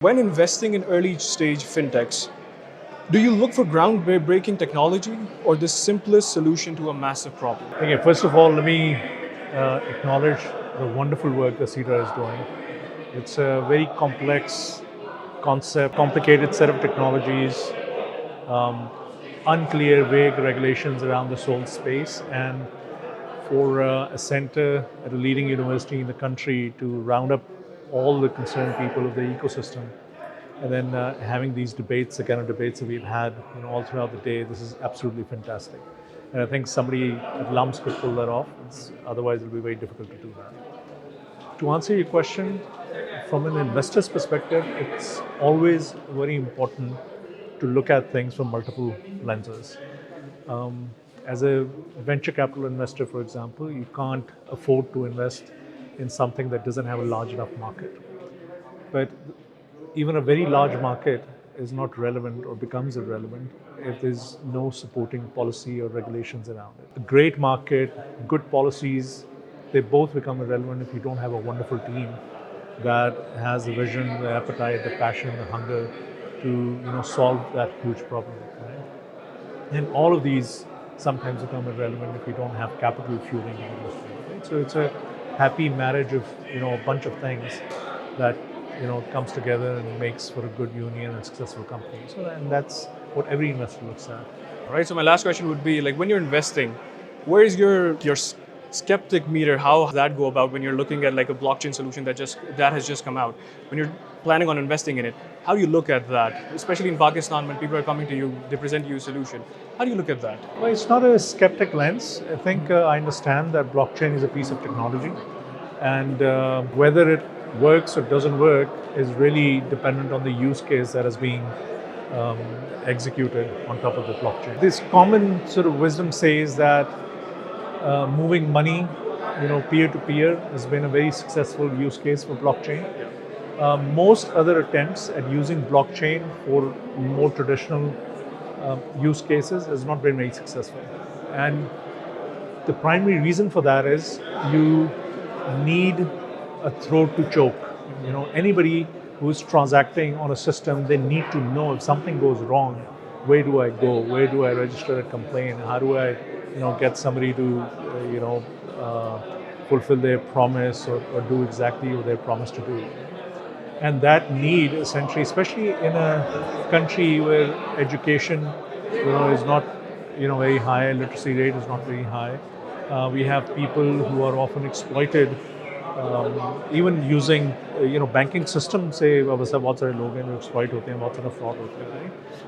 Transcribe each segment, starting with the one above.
When investing in early stage fintechs, do you look for groundbreaking technology or the simplest solution to a massive problem? Okay, first of all, let me acknowledge the wonderful work that CETA is doing. It's a very complex concept, complicated set of technologies, um, unclear, vague regulations around this whole space, and for a center at a leading university in the country to round up all the concerned people of the ecosystem and then having these debates, the kind of debates that we've had all throughout the day, this is absolutely fantastic. And I think somebody at LUMS could pull that off. Otherwise, it'll be very difficult to do that. To answer your question, from an investor's perspective, it's always very important to look at things from multiple lenses. As a venture capital investor, for example, you can't afford to invest in something that doesn't have a large enough market. But even a very large market is not relevant or becomes irrelevant if there's no supporting policy or regulations around it. A great market, good policies, they both become irrelevant if you don't have a wonderful team that has the vision, the appetite, the passion, the hunger to solve that huge problem. Right? And all of these sometimes become irrelevant if you don't have capital fueling the industry. Right? So it's a happy marriage of a bunch of things that comes together and makes for a good union and successful company. So and that's what every investor looks at. All right. So my last question would be, like, when you're investing, where is your skeptic meter? How does that go about when you're looking at like a blockchain solution that has just come out? When you're planning on investing in it, how do you look at that? Especially in Pakistan, when people are coming to you, they present you a solution. How do you look at that? Well, it's not a skeptic lens. I think I understand that blockchain is a piece of technology, and whether it works or doesn't work is really dependent on the use case that is being executed on top of the blockchain. This common sort of wisdom says that moving money, peer-to-peer has been a very successful use case for blockchain. Most other attempts at using blockchain for more traditional use cases has not been very successful. And the primary reason for that is you need a throat to choke. Anybody who's transacting on a system, they need to know if something goes wrong, where do I go? Where do I register a complaint? How do I, get somebody to, fulfill their promise or do exactly what they're promised to do? And that need, essentially, especially in a country where education, is not, very high, literacy rate is not very high. We have people who are often exploited. Even using banking system से बहुत सारे लोग हैं जो exploit होते हैं, बहुत सारा fraud होते हैं,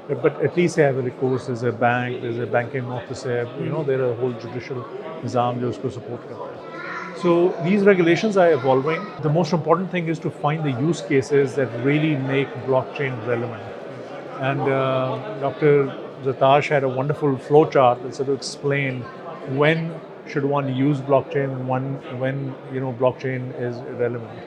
right? But at least they have a recourse. There's a bank, there's a banking office, there are a whole judicial निज़ाम जो उसको support करता है. So these regulations are evolving. The most important thing is to find the use cases that really make blockchain relevant. And Dr. Zatash had a wonderful flow chart that sort of explained when should one use blockchain and when blockchain is irrelevant.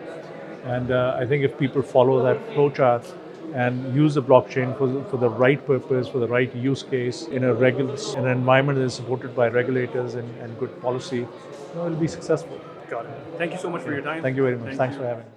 And I think if people follow that flowchart and use the blockchain for the right purpose, for the right use case in an environment that is supported by regulators and good policy, it'll be successful. Got it. Thank you so much for your time. Thank you very much. Thanks for having me.